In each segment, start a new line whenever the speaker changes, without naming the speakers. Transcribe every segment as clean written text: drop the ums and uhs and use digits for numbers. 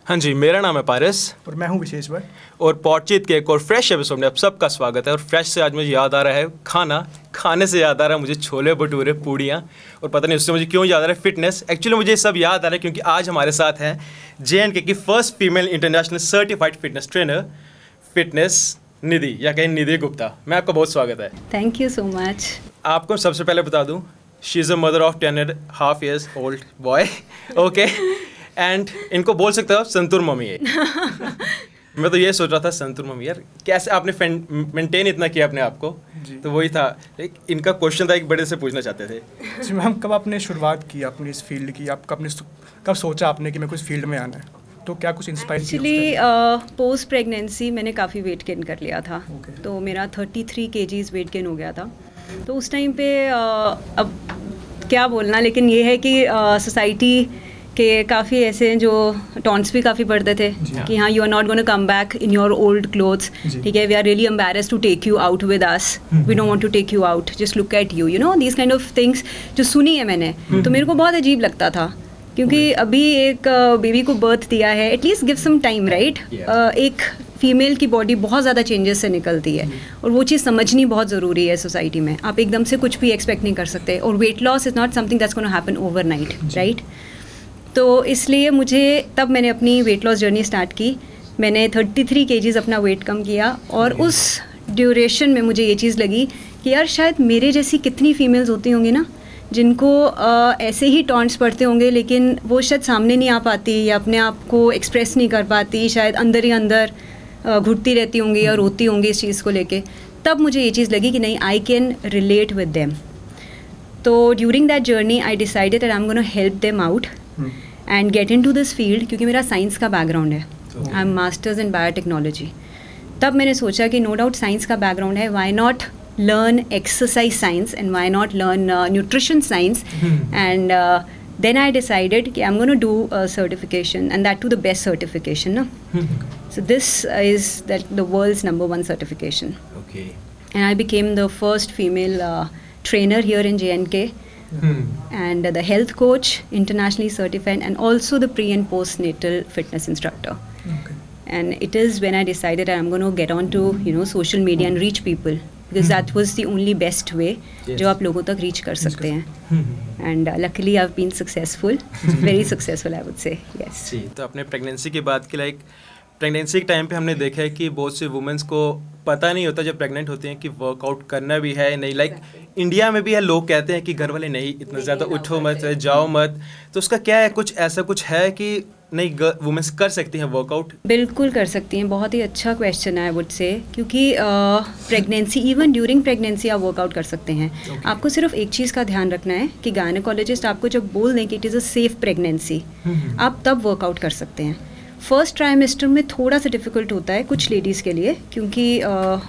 हाँ जी, मेरा नाम है पारस
और मैं हूँ विशेष भाई।
और पॉडचीत के एक और फ्रेश एपिसोड में आप सबका स्वागत है। और फ्रेश से आज मुझे याद आ रहा है खाने से याद आ रहा है मुझे छोले भटूरे पूड़ियाँ, और पता नहीं उससे मुझे क्यों याद आ रहा है फिटनेस। एक्चुअली मुझे ये सब याद आ रहा है क्योंकि आज हमारे साथ हैं JNK की first female international certified fitness trainer fitness Nidhi, या कहीं निधि गुप्ता। मैं आपका बहुत स्वागत है।
Thank you so much.
आपको सबसे पहले बता दूँ, she is a mother of 10.5 years old boy. Okay, and इनको बोल सकते हो संतूर मम्मी है। मैं तो ये सोच रहा था संतूर मम्मी, यार कैसे आपने मेंटेन इतना किया अपने आप को, तो वही था। इनका क्वेश्चन था, एक बड़े से पूछना चाहते थे
जी मैम, कब आपने शुरुआत की अपनी इस फील्ड की? आप कब सोचा आपने कि मैं कुछ फील्ड में आना है? तो क्या कुछ इंस्पायर
एक्चुअली पोस्ट प्रेगनेंसी मैंने काफ़ी वेट गेन कर लिया था। तो मेरा 33 kgs वेट गेन हो गया था। तो उस टाइम पे अब क्या बोलना, लेकिन ये है कि सोसाइटी कि काफ़ी ऐसे जो टॉन्ट्स भी काफ़ी पढ़ते थे कि हाँ, you are not gonna come back in your old clothes, ठीक है, we are really embarrassed to take you out with us, we don't want to take you out, just look at you, you know, these kind of things जो सुनी है मैंने। तो मेरे को बहुत अजीब लगता था क्योंकि अभी एक बेबी को बर्थ दिया है, at least give some time, right. एक फीमेल की बॉडी बहुत ज़्यादा चेंजेस से निकलती है और वो चीज़ समझनी बहुत ज़रूरी है सोसाइटी में। आप एकदम से कुछ भी एक्सपेक्ट नहीं कर सकते, और weight loss is not something that's gonna happen overnight, right. तो इसलिए तब मैंने अपनी वेट लॉस जर्नी स्टार्ट की। मैंने 33 kgs अपना वेट कम किया, और उस ड्यूरेशन में मुझे ये चीज़ लगी कि यार शायद मेरे जैसी कितनी फीमेल्स होती होंगी ना, जिनको ऐसे ही टॉन्ट्स पड़ते होंगे, लेकिन वो शायद सामने नहीं आ पाती या अपने आप को एक्सप्रेस नहीं कर पाती, शायद अंदर ही अंदर घुटती रहती होंगी या रोती होंगी इस चीज़ को लेके। तब मुझे ये चीज़ लगी कि नहीं, I can relate with them. तो during that journey I decided that I am gonna help them out and get into this field, क्योंकि मेरा साइंस का बैकग्राउंड है। I am masters in biotechnology. तब मैंने सोचा कि नो डाउट साइंस का बैकग्राउंड है, why not learn exercise science and why not learn nutrition science. And then I decided कि I'm going to do a certification, and that too the best certification, no? So this is the world's #1 certification.
Okay.
And I became the first female trainer here in JNK, and the health coach, internationally certified, and also the pre and postnatal fitness instructor.
Okay.
And it is when I decided I'm going to get on to social media and reach people, because that was the only best way जो आप लोगों तक reach कर सकते हैं। And luckily I've been successful, very successful I would say, yes.
जी, तो अपने pregnancy की बात की, लाइक प्रेगनेंसी के टाइम पे हमने देखा है कि बहुत से वुमेंस को पता नहीं होता जब प्रेग्नेंट होती हैं कि वर्कआउट करना भी है नहीं। लाइक इंडिया में भी है, लोग कहते हैं कि घर वाले नहीं इतना ज़्यादा उठो मत, जाओ मत, तो उसका क्या है, कुछ ऐसा कुछ है कि नहीं वुमेंस कर सकती हैं वर्कआउट? बिल्कुल
कर सकती हैं। बहुत ही अच्छा क्वेश्चन है आई वुड से, क्योंकि प्रेगनेंसी, इवन ड्यूरिंग प्रेगनेंसी आप वर्कआउट कर सकते हैं। आपको सिर्फ एक चीज़ का ध्यान रखना है कि गायनेकोलॉजिस्ट आपको जब बोल दें कि it is a safe pregnancy, आप तब वर्कआउट कर सकते हैं। फर्स्ट ट्राइमेस्टर में थोड़ा सा डिफ़िकल्ट होता है कुछ लेडीज़ के लिए, क्योंकि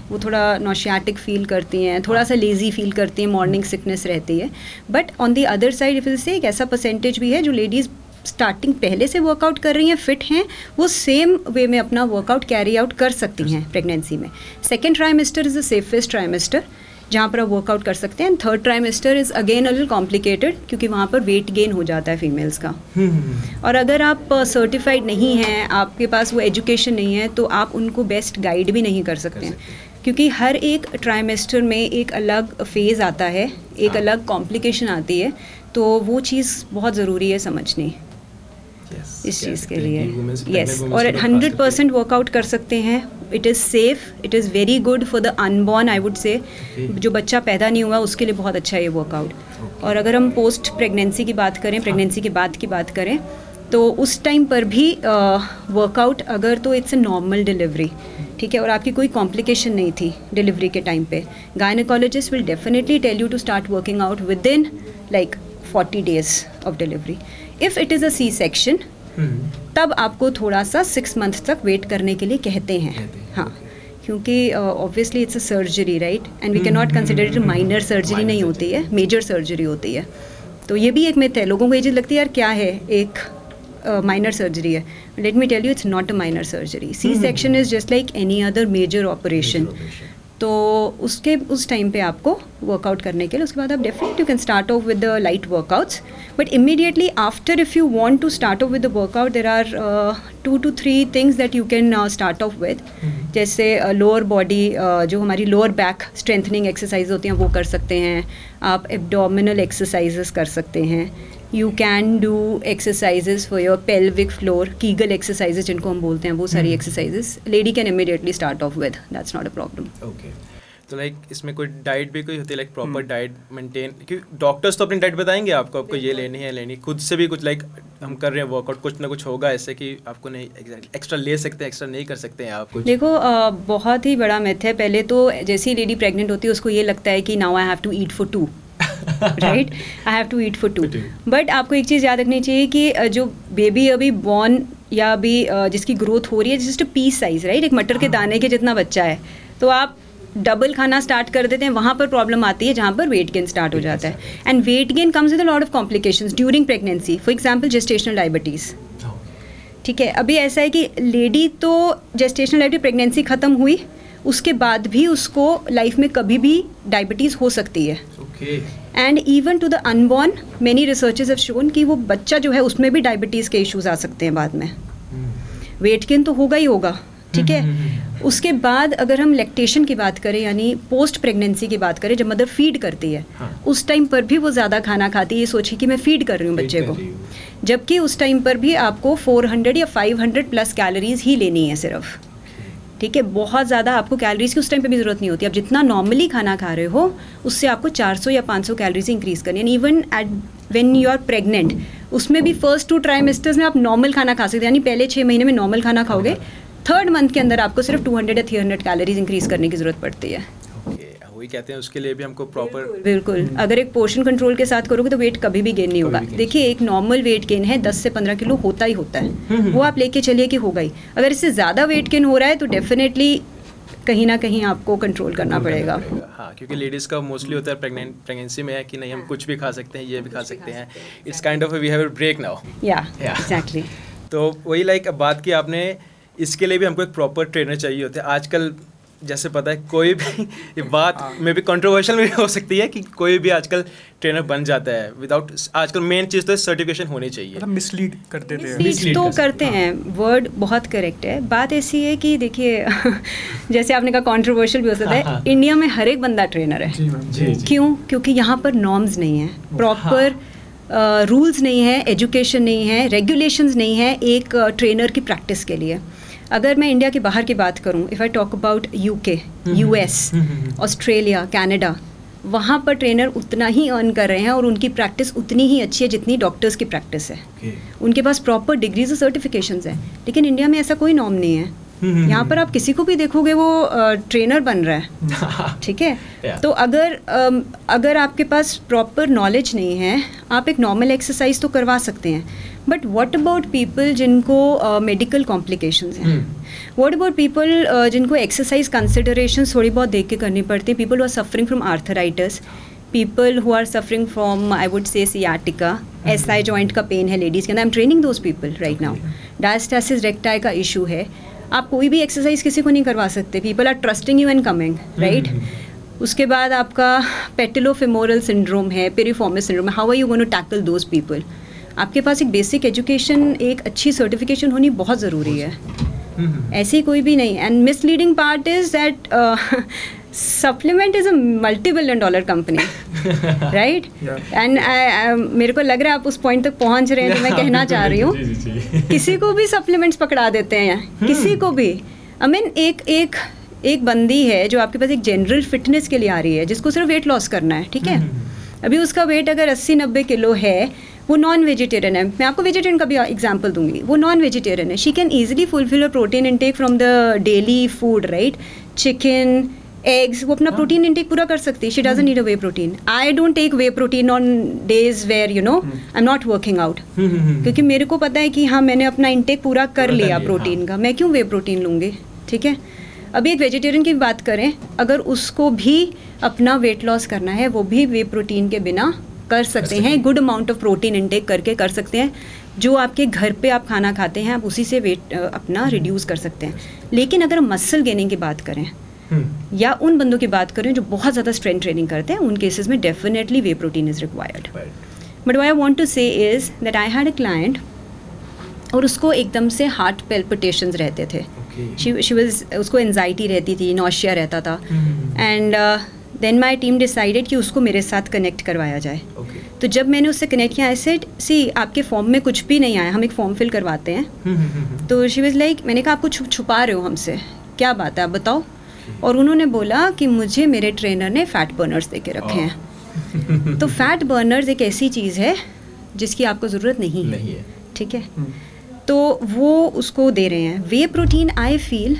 वो थोड़ा नॉशियाटिक फील करती हैं, थोड़ा सा लेज़ी फील करती हैं, मॉर्निंग सिकनेस रहती है। But on the other side if से एक ऐसा परसेंटेज भी है जो लेडीज़ स्टार्टिंग पहले से वर्कआउट कर रही हैं, फिट हैं, वो सेम वे में अपना वर्कआउट कैरी आउट कर सकती हैं प्रेगनेंसी में। Second trimester is the safest trimester जहाँ पर आप वर्कआउट कर सकते हैं। Third trimester is again a little complicated, क्योंकि वहाँ पर वेट गेन हो जाता है फीमेल्स का। और अगर आप सर्टिफाइड नहीं हैं, आपके पास वो एजुकेशन नहीं है, तो आप उनको बेस्ट गाइड भी नहीं कर सकते हैं, क्योंकि हर एक ट्राइमेस्टर में एक अलग फेज़ आता है, एक अलग कॉम्प्लिकेशन आती है। तो वो चीज़ बहुत ज़रूरी है समझनी इस चीज़ के लिए। यस, और 100% वर्कआउट कर सकते हैं। It is safe, it is very good for the unborn I would से। जो बच्चा पैदा नहीं हुआ उसके लिए बहुत अच्छा है ये वर्कआउट। और अगर हम पोस्ट प्रेगनेंसी की बात करें, प्रेगनेंसी के बाद की बात करें, तो उस टाइम पर भी वर्कआउट अगर तो इट्स अ नॉर्मल डिलीवरी, ठीक है, और आपकी कोई कॉम्प्लिकेशन नहीं थी डिलीवरी के टाइम पे, gynaecologist will definitely tell you to start working out with in like 40 days of delivery. If it is a C section, तब आपको थोड़ा सा 6 months तक वेट करने के लिए कहते हैं। हाँ, क्योंकि obviously it's a surgery, right, and we can not consider it minor surgery, नहीं होती है, मेजर सर्जरी होती है। तो ये भी एक मिथ है, लोगों को ये चीज़ लगती है यार क्या है, एक माइनर सर्जरी है। Let me tell you, it's not a minor surgery. C section is just like any other major operation. तो उस टाइम पे आपको वर्कआउट करने के लिए, उसके बाद आप definitely you can start off with the light workouts, but immediately after if you want to start off with the workout there are 2 to 3 things that you can start off with, जैसे lower body, जो हमारी lower back strengthening exercise होती हैं वो कर सकते हैं आप, एब्डोमिनल एक्सरसाइजेस कर सकते हैं, you can do exercises for your pelvic floor, Kegel exercises जिनको हम बोलते हैं, वो सारी exercises lady can immediately start off with, that's not a problem.
Okay, तो लाइक इसमें कोई डाइट भी कोई होती है, लाइक प्रॉपर डाइट मेंटेन, क्योंकि डॉक्टर्स तो अपनी डाइट बताएंगे आपको, आपको ये लेनी है लेनी, खुद से भी कुछ लाइक हम कर रहे हैं वर्कआउट, कुछ ना कुछ होगा ऐसे कि आपको नहीं एक्स्ट्रा ले सकते हैं, एक्स्ट्रा नहीं कर सकते हैं आप कुछ?
देखो बहुत ही बड़ा मिथ है, पहले तो जैसी लेडी प्रेग्नेंट होती है उसको ये लगता है कि now I have to eat for 2 right, I have to eat for 2, but आपको एक चीज़ याद रखनी चाहिए कि जो बेबी अभी बॉर्न या अभी जिसकी ग्रोथ हो रही है, जस्ट पीस साइज राइट, एक मटर के दाने के जितना बच्चा है, तो आप डबल खाना स्टार्ट कर देते हैं, वहाँ पर प्रॉब्लम आती है जहाँ पर वेट गेन स्टार्ट हो जाता है, and weight gain comes with a lot of complications during pregnancy, for example gestational diabetes. ठीक है, अभी ऐसा है कि लेडी तो जेस्टेशनल डायबिटीज प्रेगनेंसी ख़त्म हुई उसके बाद भी उसको लाइफ में कभी भी डायबिटीज़ हो सकती है, and even to the unborn many researches have shown कि वो बच्चा जो है उसमें भी डायबिटीज़ के इश्यूज आ सकते हैं बाद में, वेट गेन तो होगा ही होगा। ठीक है, उसके बाद अगर हम लैक्टेशन की बात करें, यानी पोस्ट प्रेगनेंसी की बात करें, जब मदर फीड करती है उस टाइम पर भी वो ज़्यादा खाना खाती है, ये सोची कि मैं फीड कर रही हूँ बच्चे को, जबकि उस टाइम पर भी आपको 400 या 500 प्लस कैलोरीज ही लेनी है सिर्फ। ठीक है, बहुत ज़्यादा आपको कैलोरीज की उस टाइम पे भी ज़रूरत नहीं होती, अब जितना नॉर्मली खाना खा रहे हो उससे आपको 400 या 500 कैलोरीज इंक्रीज़ करनी है। Even at when you are pregnant, उसमें भी फर्स्ट 2 ट्राइमेस्टर्स में आप नॉर्मल खाना खा सकते हैं, यानी पहले 6 महीने में नॉर्मल खाना खाओगे, 3rd मंथ के अंदर आपको सिर्फ 200 या 300 कैलोरीज इंक्रीज़ करने की ज़रूरत पड़ती है।
वही कहते हैं, उसके लिए भी हमको प्रॉपर,
बिल्कुल अगर एक पोर्शन कंट्रोल के साथ करोगे तो वेट कभी भी गेन नहीं होगा। देखिए, एक नॉर्मल वेट गेन है 10 से 15 किलो होता ही होता है, वो आप लेके चलिए कि होगा ही। अगर इससे ज़्यादा वेट गेन हो रहा है तो डेफिनेटली कहीं ना कहीं आपको कंट्रोल करना पड़ेगा।
हाँ, क्योंकि लेडीज़ का मोस्टली होता है प्रेगनेंसी में है कि नहीं हम कुछ भी खा सकते हैं, ये भी खा सकते हैं, it's kind of we have a break now.
या एग्जैक्टली।
तो वही लाइक अब बात की आपने, इसके लिए भी हमको एक प्रॉपर ट्रेनर चाहिए होते हैं। आजकल जैसे पता है कोई भी ये बात में भी कंट्रोवर्शियल भी हो सकती है कि कोई भी आजकल ट्रेनर बन जाता है विदाउट, आजकल मेन चीज़ तो सर्टिफिकेशन होनी चाहिए।
मतलब मिसलीड कर देते हैं,
मिसलीड तो करते हैं, वर्ड बहुत करेक्ट है। बात ऐसी है कि देखिए जैसे आपने कहा कंट्रोवर्शियल भी हो सकता है, इंडिया में हर एक बंदा ट्रेनर है। क्यों? क्योंकि यहाँ पर नॉर्म्स नहीं है, प्रॉपर रूल्स नहीं है, एजुकेशन नहीं है, रेगुलेशंस नहीं है एक ट्रेनर की प्रैक्टिस के लिए। अगर मैं इंडिया के बाहर की बात करूं, if I talk about UK, US, Australia, Canada, वहाँ पर ट्रेनर उतना ही अर्न कर रहे हैं और उनकी प्रैक्टिस उतनी ही अच्छी है जितनी डॉक्टर्स की प्रैक्टिस है। उनके पास प्रॉपर डिग्रीज और सर्टिफिकेशंस हैं, लेकिन इंडिया में ऐसा कोई नॉर्म नहीं है। यहाँ पर आप किसी को भी देखोगे वो ट्रेनर बन रहा है। ठीक है, तो अगर आपके पास प्रॉपर नॉलेज नहीं है, आप एक नॉर्मल एक्सरसाइज तो करवा सकते हैं, बट व्हाट अबाउट पीपल जिनको मेडिकल कॉम्प्लिकेशंस हैं, व्हाट अबाउट पीपल जिनको एक्सरसाइज कंसिडरेशंस थोड़ी बहुत देख के करनी पड़ती है, people who are suffering from arthritis, people who are suffering from I would say sciatica, SI joint का पेन है लेडीज़ के अंदर, I am training those people right now. Diastasis recti का इशू है, आप कोई भी एक्सरसाइज किसी को नहीं करवा सकते, people are trusting you and coming right. उसके बाद आपका पेटिलोफेमोरल सिंड्रोम है, पेरिफॉर्मिस सिंड्रोम है, how are you going to tackle those people? आपके पास एक बेसिक एजुकेशन, एक अच्छी सर्टिफिकेशन होनी बहुत ज़रूरी है, ऐसी कोई भी नहीं। And misleading part is that supplement is a $multi-billion company right, and मेरे को लग रहा है आप उस पॉइंट तक पहुंच रहे हैं जो मैं कहना चाह रही हूँ। किसी को भी सप्लीमेंट्स पकड़ा देते हैं, किसी को भी। आई मीन एक बंदी है जो आपके पास एक जनरल फिटनेस के लिए आ रही है, जिसको सिर्फ वेट लॉस करना है, ठीक है, अभी उसका वेट अगर 80-90 किलो है, वो नॉन वेजिटेरियन है, मैं आपको वेजिटेरियन का भी एग्जांपल दूंगी, वो नॉन वेजिटेरियन है, she can easily fulfil a protein intake from the daily food right, chicken, eggs, वो अपना प्रोटीन इनटेक पूरा कर सकती है। She doesn't need a whey protein. I don't take whey protein on days where you know I am not working out, क्योंकि मेरे को पता है कि हाँ मैंने अपना इनटेक पूरा कर लिया प्रोटीन का, मैं क्यों वे प्रोटीन लूँगी। ठीक है, अभी एक वेजिटेरियन की बात करें, अगर उसको भी अपना वेट लॉस करना है, वो भी वे प्रोटीन के बिना कर सकते हैं, good amount of protein intake करके कर सकते हैं। जो आपके घर पे आप खाना खाते हैं, आप उसी से वेट अपना रिड्यूस कर सकते हैं। लेकिन अगर हम मसल गेनिंग की बात करें, या उन बंदों की बात करें जो बहुत ज़्यादा स्ट्रेंथ ट्रेनिंग करते हैं, उन केसेस में definitely whey protein is required. But what I want to say is that I had a client और उसको एकदम से हार्ट पैल्पिटेशंस रहते थे. शी वाज, उसको एंजाइटी रहती थी, नॉशिया रहता था. And then my team decided कि उसको मेरे साथ कनेक्ट करवाया जाए. तो जब मैंने उससे कनेक्ट किया, आई सेड सी आपके फॉर्म में कुछ भी नहीं आया, हम एक फॉर्म फिल करवाते हैं. तो शी वाज लाइक, मैंने कहा आपको छुपा रहे हो हमसे, क्या बात है आप बताओ. और उन्होंने बोला कि मुझे मेरे ट्रेनर ने फैट बर्नर्स दे के रखे हैं. तो फैट बर्नर्स एक ऐसी चीज़ है जिसकी आपको ज़रूरत नहीं है. ठीक है, तो वो उसको दे रहे हैं. वे प्रोटीन आई फील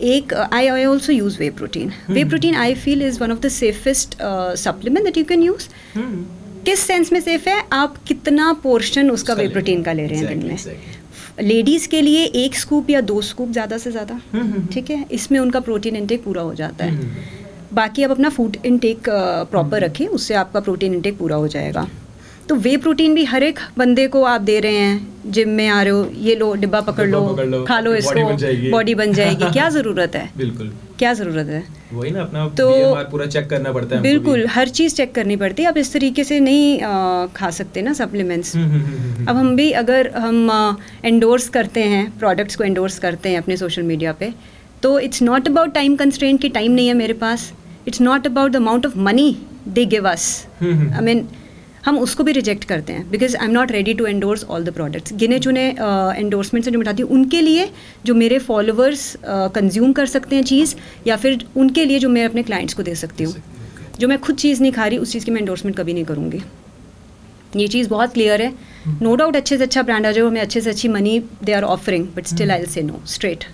एक I also use way protein. Way protein I feel is one of the safest supplement that you can use. किस सेंस में सेफ है, आप कितना पोर्शन उसका वे प्रोटीन का ले रहे हैं दिन में. लेडीज़ के लिए 1 स्कूप या 2 स्कूप ज़्यादा से ज़्यादा, ठीक है, इसमें उनका प्रोटीन इंटेक पूरा हो जाता है. बाकी आप अपना फूड इंटेक प्रॉपर रखें, उससे आपका प्रोटीन इंटेक पूरा हो जाएगा. तो वे प्रोटीन भी हर एक बंदे को आप दे रहे हैं. जिम में आ रहे हो, ये लो डिब्बा पकड़ लो, खा लो इसको, बॉडी बन जाएगी. क्या ज़रूरत है, बिल्कुल क्या ज़रूरत है.
वही ना, अपना तो BMR पूरा चेक करना पड़ता है.
बिल्कुल हर चीज़ चेक करनी पड़ती है. आप इस तरीके से नहीं खा सकते ना सप्लीमेंट्स. अब हम भी अगर हम एंडोर्स करते हैं, प्रोडक्ट्स को एंडोर्स करते हैं अपने सोशल मीडिया पे, तो it's not about time constraint कि टाइम नहीं है मेरे पास. It's not about the amount of money they give us. I mean हम उसको भी रिजेक्ट करते हैं because I am not ready to endorse all the products. गिने चुने एंडोर्समेंट से जो मिटाती हूँ उनके लिए जो मेरे फॉलोअर्स कंज्यूम कर सकते हैं चीज़, या फिर उनके लिए जो मैं अपने क्लाइंट्स को दे सकती हूँ. जो मैं खुद चीज़ नहीं खा रही उस चीज़ की मैं एंडोर्समेंट कभी नहीं करूँगी. ये चीज़ बहुत क्लियर है. नो डाउट अच्छे से अच्छा ब्रांड आ जाए, हमें अच्छे से अच्छी money they are offering, but still I will say no straight.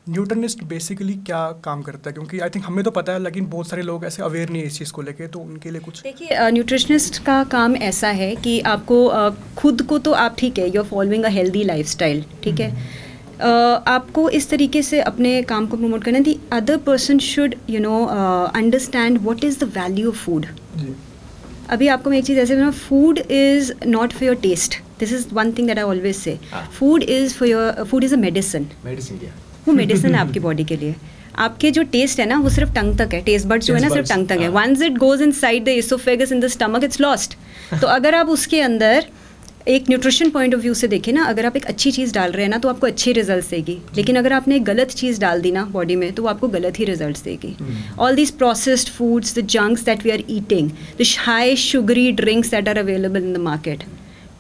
Nutritionist basically क्या काम करता है, क्योंकि आई थिंक हमें तो पता है लेकिन बहुत सारे लोग ऐसे अवेयर नहीं है इस चीज़ को लेके, तो उनके लिए कुछ.
देखिए न्यूट्रिशनिस्ट का काम ऐसा है कि आपको खुद को तो आप ठीक है, you are following a healthy lifestyle, ठीक है, आपको इस तरीके से अपने काम को प्रमोट करना. The other person should you know understand what is the value of food. अभी आपको मैं एक चीज़ ऐसे, food is not for your taste. This is one thing that I always say. Food is a medicine. वो medicine है आपकी body के लिए. आपके जो टेस्ट है ना वो सिर्फ टंग तक है. टेस्ट बड्स जो है ना सिर्फ टंग तक है. Once it goes inside the oesophagus in the stomach it's lost. तो अगर आप उसके अंदर एक न्यूट्रिशन पॉइंट ऑफ व्यू से देखें ना, अगर आप एक अच्छी चीज़ डाल रहे हैं ना तो आपको अच्छे रिजल्ट्स देगी. लेकिन अगर आपने एक गलत चीज़ डाल दी ना बॉडी में तो वो आपको गलत ही रिजल्ट्स देगी. All these processed foods, the junks that we are eating, the high sugary drinks that are available in the market,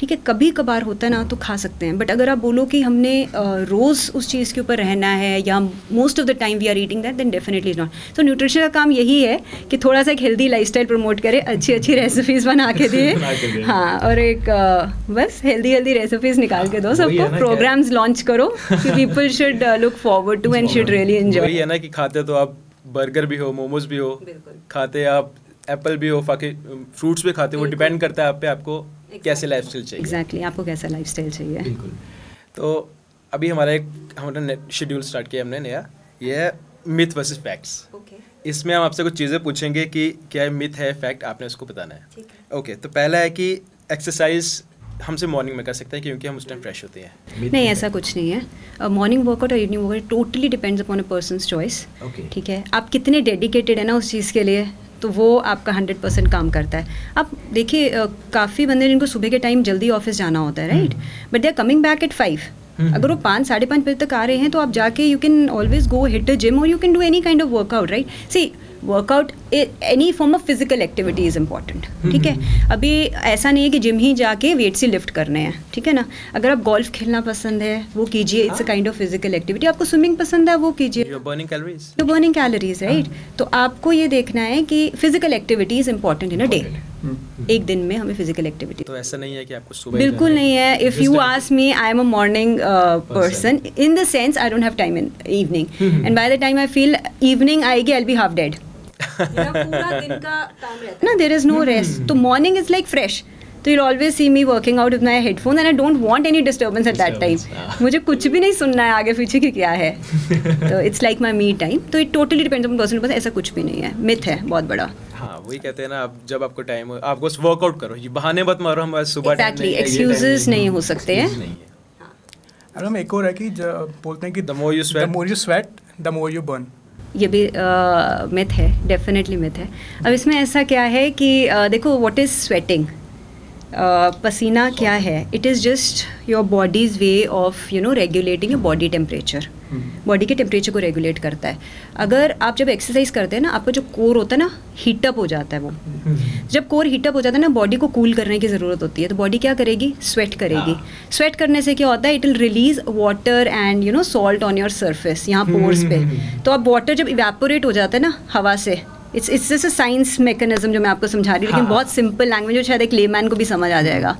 ठीक है, कभी कभार होता है ना तो खा सकते हैं. बट अगर आप बोलो कि हमने रोज़ उस चीज़ के ऊपर रहना है या most of the time we are eating that, then definitely is not. तो न्यूट्रिशन का काम यही है कि थोड़ा सा एक हेल्दी लाइफस्टाइल प्रमोट करे, अच्छी अच्छी रेसिपीज़ बना के दिए. हाँ, और एक बस हेल्दी रेसिपीज़ निकाल के दो सबको. प्रोग्राम्स लॉन्च करो कि people should look forward to and should really enjoy.
वही है ना कि खाते तो आप बर्गर भी हो, मोमोज भी हो, खाते आप एप्पल भी हो, बाकी फ्रूट्स भी खाते हो. वो डिपेंड करता है आप पे, आपको कैसे लाइफस्टाइल चाहिए.
एग्जैक्टली आपको कैसा लाइफस्टाइल चाहिए.
बिल्कुल. तो अभी हमारा शेड्यूल स्टार्ट किया हमने नया, ये है मिथ वर्सेस फैक्ट्स. इसमें हम आपसे कुछ चीज़ें पूछेंगे कि क्या मिथ है फैक्ट, आपने उसको बताना है. ओके, तो पहला है कि एक्सरसाइज हमसे मॉर्निंग में कर सकते हैं क्योंकि हम उस टाइम फ्रेश होते हैं.
नहीं, ऐसा कुछ नहीं है. मॉर्निंग वर्कआउट और evening workout totally depends upon a person's choice. ठीक है, आप कितने डेडिकेटेड है ना उस चीज़ के लिए, तो वो आपका 100% काम करता है. आप देखिए काफ़ी बंदे जिनको सुबह के टाइम जल्दी ऑफिस जाना होता है, right, but they are coming back at 5. अगर वो 5, 5:30 बजे तक आ रहे हैं तो आप जाके you can always go hit a gym और you can do any kind of workout, right. See workout, any form of physical activity is important. ठीक है, अभी ऐसा नहीं है कि जिम ही जाके वेट्स ही लिफ्ट करने हैं, ठीक है ना. अगर आप गोल्फ खेलना पसंद है वो कीजिए, it's a kind of physical activity. आपको स्विमिंग पसंद है वो कीजिए, you are burning calories, right. तो आपको ये देखना है कि physical activity is important in a day. एक दिन में हमें फिजिकल एक्टिविटी,
तो ऐसा नहीं है कि आपको सुबह,
बिल्कुल नहीं है. If you ask me, I am a morning person in the sense I don't have time in evening, and by the time I feel evening आएगी I will be half dead. पूरा दिन का काम रहता है ना, देयर इज नो रेस्ट. तो morning is like fresh. तो you'll always see me working out with my headphones and I don't want any disturbance at that time. मुझे कुछ भी नहीं सुनना है आगे पीछे की क्या है. तो it's like my me time. तो it totally depends on person to person. ऐसा कुछ भी नहीं है, myth है बहुत बड़ा.
हाँ, वही कहते हैं ना, आप जब आपको टाइम हो आप बस वर्कआउट करो, ये बहाने मत मारो हम सुबह.
Exactly, excuses नहीं हो सकते हैं.
और हम एक और है कि बोलते हैं कि
the more you sweat,
the more you burn.
ये भी मिथ है, डेफिनेटली मिथ है। अब इसमें ऐसा क्या है कि देखो व्हाट इज़ स्वेटिंग, पसीना क्या है, it is just your bodies way of regulating your body temperature, body के टेम्परेचर को रेगुलेट करता है। अगर आप जब एक्सरसाइज करते हैं ना, आपका जो कोर होता है ना हीटअप हो जाता है। वो जब कोर हीटअप हो जाता है ना, बॉडी को कूल करने की ज़रूरत होती है, तो बॉडी क्या करेगी, स्वेट करेगी। स्वेट करने से क्या होता है, it will release water and salt on your surface, यहाँ पोर्स पे। तो अब वाटर जब इवेपोरेट हो जाता है ना हवा से, it's just a science mechanism जो मैं आपको समझा रही हूँ, लेकिन बहुत सिंपल लैंग्वेज, जो शायद एक लेमैन को भी समझ आ जाएगा।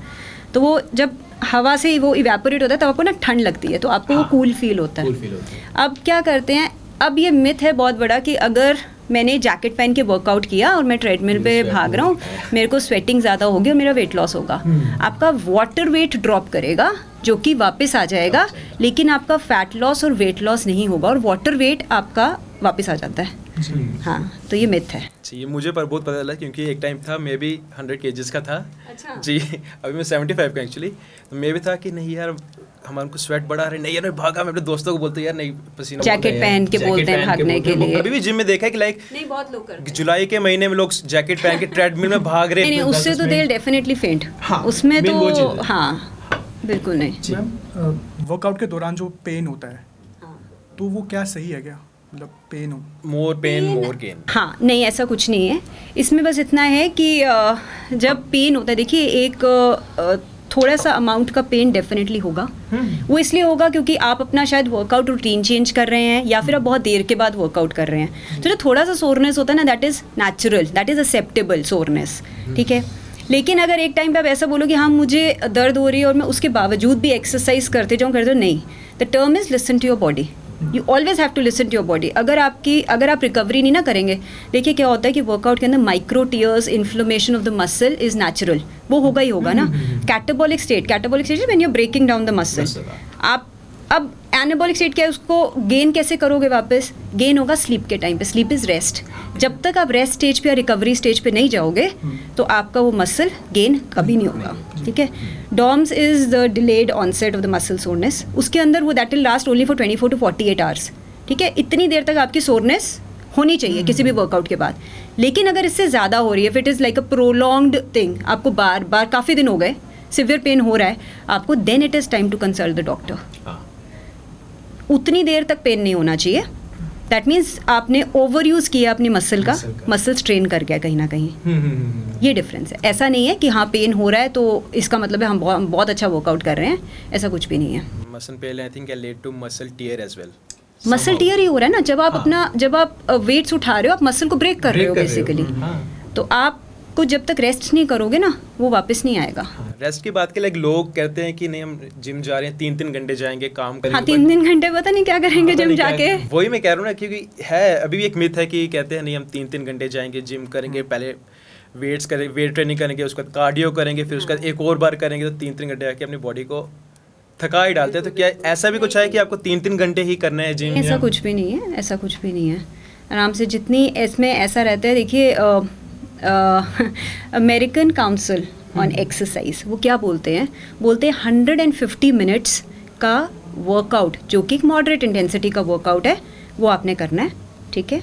तो वो जब हवा से वो इवेपोरेट होता है तब आपको ना ठंड लगती है, तो आपको वो कूल फील होता है। अब क्या करते हैं, अब ये मिथ है बहुत बड़ा कि अगर मैंने जैकेट पहन के वर्कआउट किया और मैं ट्रेडमिल पे भाग रहा हूँ, मेरे को स्वेटिंग ज़्यादा होगी और मेरा वेट लॉस होगा। आपका वाटर वेट ड्रॉप करेगा जो कि वापस आ जाएगा, लेकिन आपका फैट लॉस और वेट लॉस नहीं होगा, और वाटर वेट आपका वापस आ जाता है। हाँ, तो ये मिथ है
जी। मुझे पर बहुत पता चला क्योंकि एक टाइम था मैं भी 100 kgs का था।
अच्छा।
जी, अभी मैं 75 का एक्चुअली। तो मैं भी था कि नहीं यार हमारे को स्वेट बढ़ा रहे, नहीं यार मैं भागा, मैं अपने दोस्तों को बोलते यार नहीं पसीना
जैकेट पहन के बोलते हैं भागने के लिए।
अभी भी जिम में देखा है कि लाइक
नहीं, बहुत लोग करते हैं।
जुलाई के महीने में लोग जैकेट पहन के ट्रेडमिल में भाग रहे
नहीं, उससे तो दे डेफिनेटली फेंट, उसमें तो हाँ बिल्कुल नहीं।
वर्कआउट के दौरान जो पेन होता है, तो वो क्या सही है क्या, मतलब पेन हो,
मोर पेन मोर गेन?
हाँ, नहीं ऐसा कुछ नहीं है इसमें, बस इतना है कि जब पेन होता है, देखिए एक थोड़ा सा अमाउंट का पेन डेफिनेटली होगा। वो इसलिए होगा क्योंकि आप अपना शायद वर्कआउट रूटीन चेंज कर रहे हैं, या फिर आप बहुत देर के बाद वर्कआउट कर रहे हैं। तो जो थोड़ा सा सोरनेस होता है ना, that is natural, that is acceptable soreness, ठीक है। लेकिन अगर एक टाइम पे आप ऐसा बोलो कि हाँ मुझे दर्द हो रही है और मैं उसके बावजूद भी एक्सरसाइज करते जाऊँ, नहीं, the term is listen to your body. You always have to listen to your body. अगर आप रिकवरी नहीं ना करेंगे, देखिए क्या होता है कि वर्कआउट के अंदर micro tears, inflammation of the muscle is natural, वो होगा ही होगा ना। Catabolic state when you are breaking down the muscle. आप अब एनाबॉलिक स्टेट क्या है, उसको गेन कैसे करोगे वापस? गेन होगा स्लीप के टाइम पे। Sleep is rest. जब तक आप रेस्ट स्टेज पे या रिकवरी स्टेज पे नहीं जाओगे तो आपका वो मसल गेन कभी नहीं होगा, ठीक है। DOMS is the delayed onset of the muscle soreness. उसके अंदर वो that will last only for 24 to 48 hours, ठीक है। इतनी देर तक आपकी सोरनेस होनी चाहिए किसी भी वर्कआउट के बाद। लेकिन अगर इससे ज़्यादा हो रही है, if it is like a prolonged thing, आपको बार बार काफ़ी दिन हो गए सिवियर पेन हो रहा है आपको, then it is time to consult the doctor. उतनी देर तक पेन नहीं होना चाहिए। दैट मीन्स आपने ओवर यूज़ किया अपनी मसल का, मसल स्ट्रेन कर गया कहीं ना कहीं। ये डिफरेंस है। ऐसा नहीं है कि हाँ पेन हो रहा है तो इसका मतलब है हम बहुत अच्छा वर्कआउट कर रहे हैं, ऐसा कुछ भी नहीं है।
Muscle pain I think led to muscle tear as well.
Muscle tear ही हो रहा है ना, जब आप जब आप वेट्स उठा रहे हो, आप मसल को ब्रेक कर रहे हो बेसिकली। तो आप को जब तक रेस्ट नहीं करोगे ना, वो वापस नहीं आएगा।
रेस्ट की बात के लिए लोग कहते हैं कि नहीं हम जिम जा रहे हैं, 3-3 घंटे जाएंगे, काम करेंगे।
हाँ, 3 घंटे पता नहीं क्या करेंगे जिम जाके।
वही मैं कह रहा हूँ ना, क्योंकि है अभी भी एक मिथ है कि कहते हैं नहीं हम 3-3 घंटे जाएंगे, जिम करेंगे, पहले वेट ट्रेनिंग करेंगे, उसके बाद कार्डियो करेंगे, फिर उसके बाद एक और बार करेंगे, तो 3-3 घंटे आके अपनी बॉडी को थका ही डालते हैं। तो क्या ऐसा भी कुछ है कि आपको 3-3 घंटे ही करना है जिम?
ऐसा कुछ भी नहीं है, ऐसा कुछ भी नहीं है। आराम से जितनी इसमें ऐसा रहता है, देखिए अमेरिकन काउंसिल ऑन एक्सरसाइज वो क्या बोलते हैं 150 मिनट्स का वर्कआउट, जो कि मॉडरेट इंटेंसिटी का वर्कआउट है, वो आपने करना है, ठीक है।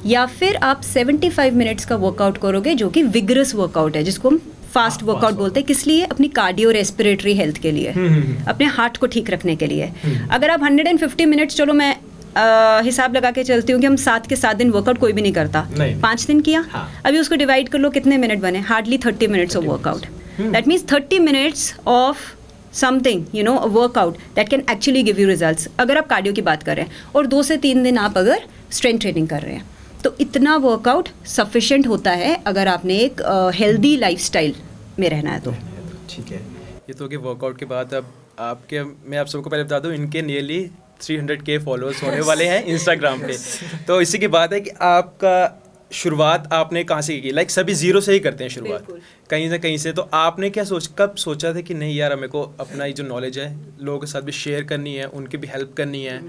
या फिर आप 75 मिनट्स का वर्कआउट करोगे, जो कि विगरस वर्कआउट है, जिसको हम फास्ट वर्कआउट बोलते हैं। किस लिए? अपनी कार्डियो रेस्पिरेटरी हेल्थ के लिए, अपने हार्ट को ठीक रखने के लिए। अगर आप 150 मिनट्स, चलो मैं हिसाब लगा के चलती हूँ कि हम 7 के 7 दिन वर्कआउट कोई भी नहीं करता, 5 दिन किया। अभी उसको डिवाइड कर लो, कितने मिनट बने? Hardly 30 minutes of workout. That means 30 minutes of something, you know, workout that can actually give you results, अगर आप कार्डियो की बात कर रहे हैं। और 2 से 3 दिन आप अगर स्ट्रेंथ ट्रेनिंग कर रहे हैं, तो इतना वर्कआउट सफिशिएंट होता है अगर आपने एक हेल्दी लाइफस्टाइल में रहना है तो।
ठीक है, ये तो कि वर्कआउट के बाद अब आपके, मैं आप सबको पहले बता दूं, इनके नियरली 300K फॉलोअर्स होने वाले हैं इंस्टाग्राम पे। तो इसी की बात है कि आपका शुरुआत आपने कहाँ से की? लाइक सभी जीरो से ही करते हैं शुरुआत, कहीं ना कहीं से। तो आपने क्या कब सोचा था कि नहीं यार मेरे को अपना ये जो नॉलेज है लोगों के साथ भी शेयर करनी है, उनकी भी हेल्प करनी है?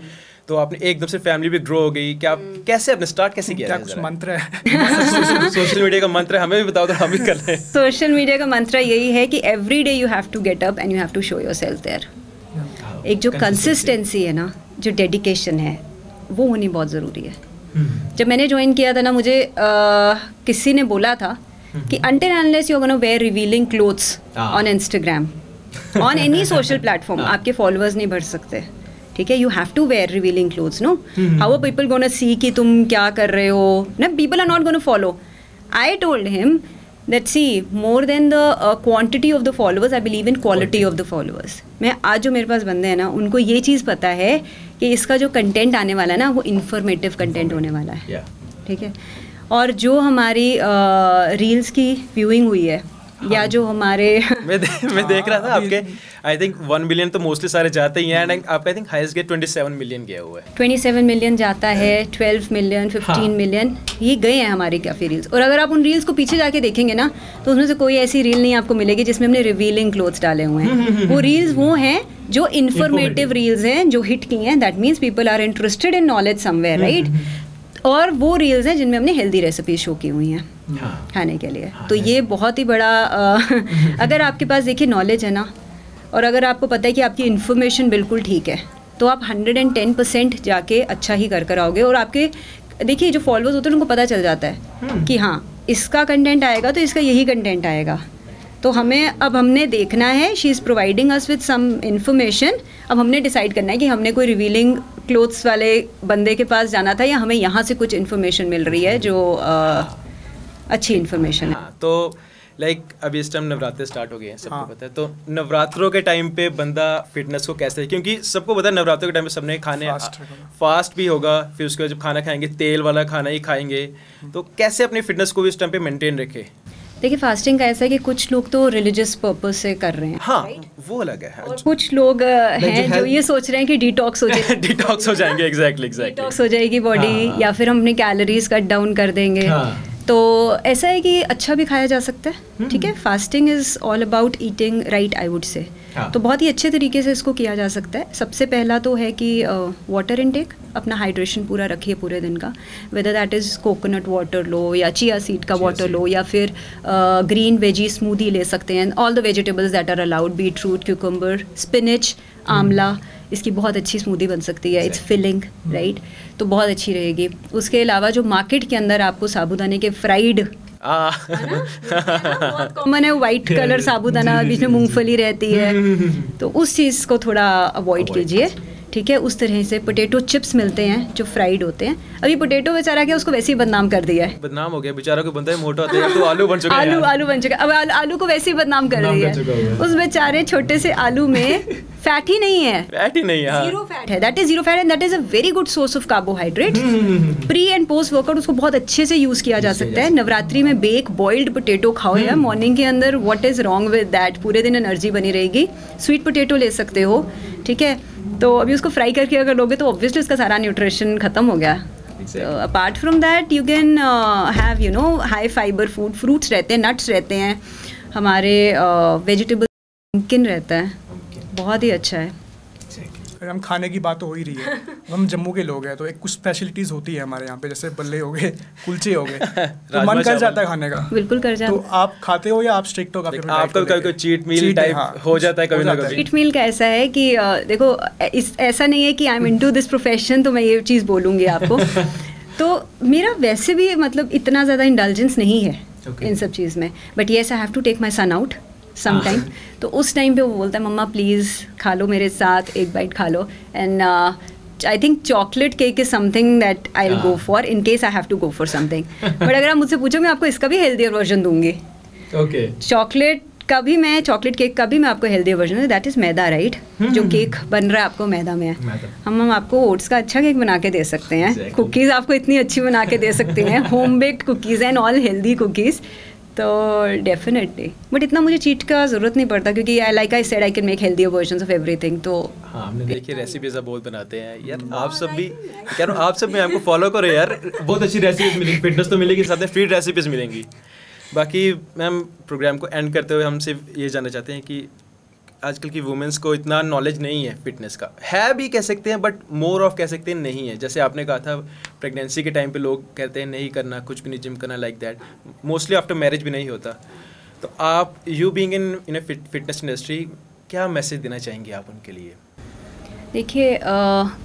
तो आपने एकदम से फैमिली भी ग्रो हो गई क्या? कैसे आपने स्टार्ट कैसे किया?
क्या कुछ मंत्र है?
सोशल मीडिया का मंत्र है, हमें भी बताओ तो हम भी कर रहे हैं।
सोशल मीडिया का मंत्र यही है कि every day you have to get up and you have to show yourself there. एक जो कंसिस्टेंसी है ना, जो डेडिकेशन है, वो होनी बहुत ज़रूरी है। जब मैंने ज्वाइन किया था ना, मुझे किसी ने बोला था कि until unless you're gonna wear revealing clothes on Instagram, on any social platform, आपके followers नहीं बढ़ सकते, ठीक है? You have to wear revealing clothes, no? How are people gonna see कि तुम क्या कर रहे हो? ना, people are not gonna follow. I told him that see, more than the quantity of the followers, I believe in quality of the followers. मैं आज जो मेरे पास बंदे हैं ना, उनको ये चीज़ पता है कि इसका जो कंटेंट आने वाला है ना, वो इन्फॉर्मेटिव कंटेंट होने वाला है, ठीक है? और जो हमारी रील्स की व्यूइंग हुई है, या जो हमारे
मैं देख रहा था आपके, आई थिंक 1 बिलियन तो मोस्टली सारे जाते ही हैं, एंड आपका I think highest get 27 million गया हुआ है।
27 मिलियन जाता है, 12 मिलियन, 15 मिलियन, ये गए हैं हमारी काफ़ी रील्स। और अगर आप उन रील्स को पीछे जाके देखेंगे ना, तो उसमें से कोई ऐसी रील नहीं आपको मिलेगी जिसमें हमने रिवीलिंग क्लोथ्स डाले हुए हैं। वो रील्स वो हैं जो इन्फॉर्मेटिव रील्स हैं, जो हिट की हैं। That means people are interested in knowledge somewhere, right? और वो रील्स हैं जिनमें हमने हेल्दी रेसिपी शो की हुई हैं खाने के लिए। तो ये बहुत ही बड़ा अगर आपके पास देखिए नॉलेज है ना, और अगर आपको पता है कि आपकी इन्फॉर्मेशन बिल्कुल ठीक है, तो आप 110% जाके अच्छा ही कर आओगे। और आपके देखिए जो फॉलोअर्स होते हैं उनको पता चल जाता है कि हाँ, इसका कंटेंट आएगा तो इसका यही कंटेंट आएगा। तो हमने देखना है, she is providing us with some information. अब हमने डिसाइड करना है कि हमने कोई रिवीलिंग क्लोथ्स वाले बंदे के पास जाना था, या हमें यहाँ से कुछ इन्फॉर्मेशन मिल रही है जो अच्छी इन्फॉर्मेशन है।
तो लाइक अभी इस टाइम नवरात्रे स्टार्ट हो गए हैं, सबको पता है। तो नवरात्रों के टाइम पे बंदा फिटनेस को कैसे, क्योंकि सबको पता है नवरात्रों के टाइम पे सबने खाने फास्ट भी होगा, फिर उसके बाद जब खाना खाएंगे तेल वाला खाना ही खाएंगे, तो कैसे अपनी फिटनेस को भी इस टाइम पे मेंटेन रखे?
देखिए फास्टिंग का ऐसा है कि कुछ लोग तो रिलीजियस पर्पस से कर रहे हैं,
हाँ वो अलग है।
और कुछ लोग हैं जो ये सोच रहे हैं कि डिटॉक्स हो जाए
डिटॉक्स हो जाएंगे, एग्जैक्टली
डिटॉक्स हो जाएगी बॉडी, या फिर हम अपनी कैलोरीज कट डाउन कर देंगे। तो ऐसा है कि अच्छा भी खाया जा सकता है, ठीक है? Fasting is all about eating right, I would से। तो बहुत ही अच्छे तरीके से इसको किया जा सकता है। सबसे पहला तो है कि वाटर इनटेक, अपना हाइड्रेशन पूरा रखिए पूरे दिन का, whether that is coconut water लो, या चिया सीड का वाटर लो, या फिर ग्रीन वेजी स्मूदी ले सकते हैं। All the vegetables that are allowed, beetroot, cucumber, spinach, amla, इसकी बहुत अच्छी स्मूदी बन सकती है। It's filling, right? तो बहुत अच्छी रहेगी। उसके अलावा जो मार्केट के अंदर आपको साबूदाने के फ्राइड बहुत कॉमन है, वाइट कलर साबूदाना, बीच में मूंगफली रहती है, तो उस चीज़ को थोड़ा अवॉइड कीजिए, ठीक है? उस तरह से पोटैटो चिप्स मिलते हैं जो फ्राइड होते हैं। अभी पोटैटो बेचारा क्या, उसको वैसे ही बदनाम कर दिया है,
बदनाम हो गया बेचारा, को बनता है मोटा होता है तो आलू बन चुका है,
आलू बन चुका है। अब आलू को वैसे ही बदनाम कर दिया है। उस बेचारे छोटे से आलू में फैट ही नहीं है, जीरो फैट है। That is zero fat and that is a very good source of carbohydrate. Pre and post workout उसको बहुत अच्छे से यूज किया जा सकता है। नवरात्रि में बेक बॉइल्ड पोटैटो खाओ यार मॉर्निंग के अंदर, what is wrong with that? पूरे दिन एनर्जी बनी रहेगी। स्वीट पोटैटो ले सकते हो, ठीक है? तो अभी उसको फ्राई करके अगर लोगे तो ऑब्वियसली उसका सारा न्यूट्रिशन खत्म हो गया। Apart from that you can have you know high fibre food, fruits रहते हैं, नट्स रहते हैं, हमारे वेजिटेबल पुम्पकिन रहता है, बहुत ही अच्छा है।
हम खाने की बात तो हो ही रही है, हम जम्मू के लोग हैं तो एक कुछ स्पेशलिटीज़ होती है हमारे यहाँ पे, जैसे बल्ले हो गए, कुलचे हो गए, तो मन कर जाता है खाने का।
बिल्कुल कर जाता है।
तो आप खाते हो या आप स्ट्रिक्ट हो?
आपका कभी चीट मील टाइप हो जाता है कभी ना कभी?
चीट मील का ऐसा है कि देखो ऐसा नहीं है कि I am into this profession तो मैं ये चीज़ बोलूँगी आपको। तो मेरा वैसे भी मतलब इतना ज़्यादा इंडल्जेंस नहीं है इन सब चीज़ में, but yes I have to take my son out sometime. तो उस टाइम पे वो बोलता है मम्मा प्लीज़ खा लो मेरे साथ, एक बाइट खा लो। And I think chocolate cake is something that I will go for in case I have to go for something. But अगर आप मुझसे पूछो मैं आपको इसका भी हेल्दियर वर्जन दूंगी। चॉकलेट केक का भी मैं आपको हेल्दी वर्जन है। That is maida, right? जो केक बन रहा है आपको मैदा में है। हम आपको ओट्स का अच्छा केक बना के दे सकते हैं, कुकीज़ आपको इतनी अच्छी बना के दे सकते हैं, home baked cookies and all healthy cookies. तो डेफिनेटली, बट इतना मुझे चीट का ज़रूरत नहीं पड़ता क्योंकि like I said I can make healthy versions of everything. तो
हाँ, हमने देखिए रेसिपीज बहुत बनाते हैं यार, आप सब भी कह रहा हूँ, आप सब भी हमको फॉलो करो यार, बहुत अच्छी रेसिपीज मिलेंगी, फिटनेस तो मिलेगी, साथ में स्ट्रीट रेसिपीज मिलेंगी। बाकी मैम प्रोग्राम को एंड करते हुए हम सिर्फ ये जानना चाहते हैं कि आजकल की वुमेंस को इतना नॉलेज नहीं है फिटनेस का, है भी कह सकते हैं बट मोर ऑफ कह सकते हैं नहीं है। जैसे आपने कहा था प्रेगनेंसी के टाइम पे लोग कहते हैं नहीं करना, कुछ भी नहीं जिम करना, like that. Mostly after marriage भी नहीं होता। तो आप you being in A fitness industry क्या मैसेज देना चाहेंगे आप उनके लिए?
देखिए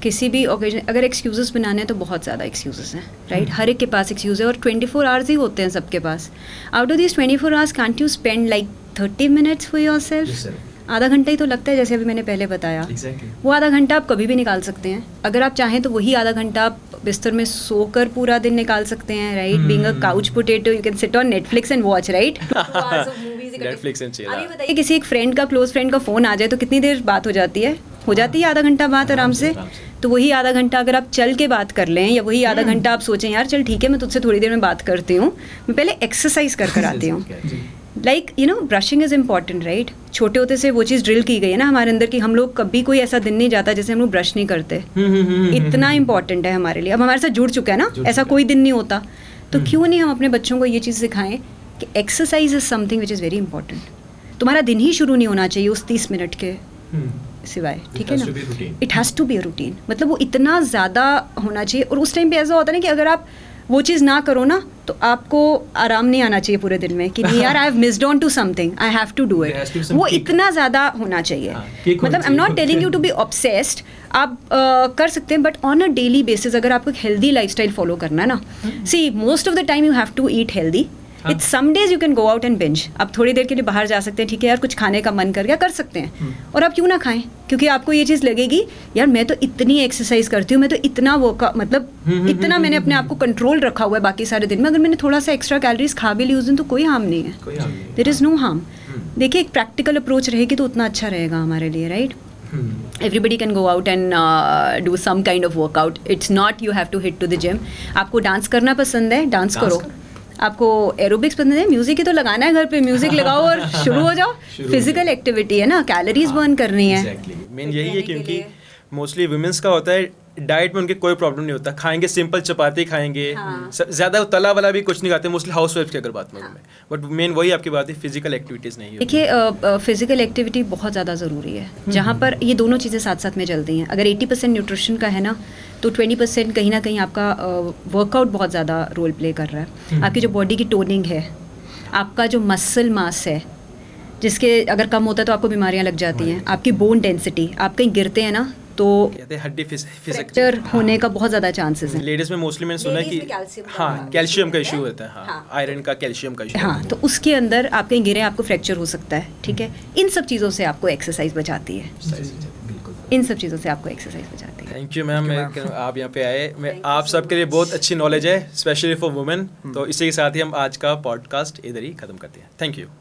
किसी भी ओकेजन अगर एक्सक्यूज़ेस बनाने हैं तो बहुत ज़्यादा एक्सक्यूज़ेस हैं, राइट? हर एक के पास एक्सक्यूज़ है और 24 आवर्स ही होते हैं सबके पास. Out of this 24 hours can't you spend like 30 minutes for yourself? आधा घंटा ही तो लगता है, जैसे अभी मैंने पहले बताया. वो आधा घंटा आप कभी भी निकाल सकते हैं. अगर आप चाहें तो वही आधा घंटा आप बिस्तर में सोकर पूरा दिन निकाल सकते हैं, right? Being a couch potato you can sit on Netflix and watch, right?
Netflix and chill.
अभी बताइए किसी एक फ्रेंड का, क्लोज फ्रेंड का फ़ोन आ जाए तो कितनी देर बात हो जाती है? हो जाती है आधा घंटा बात आराम से. तो वही आधा घंटा अगर आप चल के बात कर लें, या वही आधा घंटा आप सोचें यार चल ठीक है मैं तुझसे थोड़ी देर में बात करती हूँ, मैं पहले एक्सरसाइज कर आती हूँ. Like you know brushing is important, right? छोटे होते से वो चीज़ ड्रिल की गई है ना हमारे अंदर कि हम लोग कभी कोई ऐसा दिन नहीं जाता जैसे हम लोग ब्रश नहीं करते. इतना इम्पॉर्टेंट है हमारे लिए. अब हमारे साथ जुड़ चुका है ना, ऐसा कोई दिन नहीं होता. तो क्यों नहीं हम अपने बच्चों को ये चीज़ सिखाएं कि exercise is something which is very important. तुम्हारा दिन ही शुरू नहीं होना चाहिए उस 30 मिनट के सिवाय, ठीक है ना? It has to be a routine. मतलब वो इतना ज़्यादा होना चाहिए. और उस टाइम पे ऐसा होता है ना कि अगर आप वो चीज़ ना करो ना तो आपको आराम नहीं आना चाहिए पूरे दिन में कि नहीं यार I have missed on to something, I have to do it. वो इतना ज़्यादा होना चाहिए. मतलब I am not telling you to be obsessed. आप कर सकते हैं but on a daily basis अगर आपको एक हेल्दी लाइफस्टाइल फॉलो करना है ना, see most of the time you have to eat healthy. It's some days you can go out and binge. आप थोड़ी देर के लिए बाहर जा सकते हैं, ठीक है यार कुछ खाने का मन कर गया, कर सकते हैं. और आप क्यों ना खाएं, क्योंकि आपको ये चीज़ लगेगी यार मैं तो इतनी एक्सरसाइज करती हूँ, मैं तो इतना वो मतलब इतना मैंने अपने आप को कंट्रोल रखा हुआ है बाकी सारे दिन में. अगर मैंने थोड़ा सा एक्स्ट्रा कैलोरीज खा भी ली उस दिन तो कोई हार्म नहीं है. There is no harm. देखिए एक प्रैक्टिकल अप्रोच रहेगी तो उतना अच्छा रहेगा हमारे लिए, right? Everybody can go out and do some kind of workout. It's not you have to hit to the gym. आपको डांस करना पसंद है, डांस करो. आपको एरोबिक्स पसंद है, म्यूजिक ही तो लगाना है घर पे. म्यूजिक लगाओ और शुरू हो जाओ. फिजिकल एक्टिविटी है ना, कैलोरीज बर्न करनी है.
मेन यही है क्योंकि मोस्टली वुमेन्स का होता है डाइट में उनके कोई प्रॉब्लम नहीं होता. खाएंगे सिंपल चपाती खाएंगे, ज़्यादा तला वाला भी कुछ नहीं खाते मोस्टली हाउस वाइफ की अगर बात करूँ मैं. बट मेन वही आपकी बात है फिजिकल एक्टिविटीज़ नहीं.
देखिए फिजिकल एक्टिविटी बहुत ज़्यादा ज़रूरी है जहाँ पर ये दोनों चीज़ें साथ साथ में चलती हैं. अगर 80% न्यूट्रिशन का है ना तो 20% कहीं ना कहीं आपका वर्कआउट बहुत ज़्यादा रोल प्ले कर रहा है. आपकी जो बॉडी की टोनिंग है, आपका जो मसल मास है जिसके अगर कम होता है तो आपको बीमारियाँ लग जाती हैं. आपकी बोन डेंसिटी, आप कहीं गिरते हैं ना तो
हड्डी
फ्रैक्चर होने का बहुत ज़्यादा चांसेस हैं.
लेडीज़ में मोस्टली मैंने सुना है कि हाँ कैल्शियम का इशू होता है. हाँ आयरन का, कैल्शियम का इशू.
हाँ तो उसके अंदर आप कहीं गिरे आपको फ्रैक्चर हो सकता है, ठीक है? इन सब चीज़ों से आपको एक्सरसाइज बचाती है. इन सब चीज़ों से आपको एक्सरसाइज बचाती है.
थैंक यू मैम, आप यहाँ पे आए. मैं आप सबके लिए बहुत अच्छी नॉलेज है स्पेशली फॉर वुमेन. तो इसी के साथ ही हम आज का पॉडकास्ट इधर ही ख़त्म करते हैं. Thank you.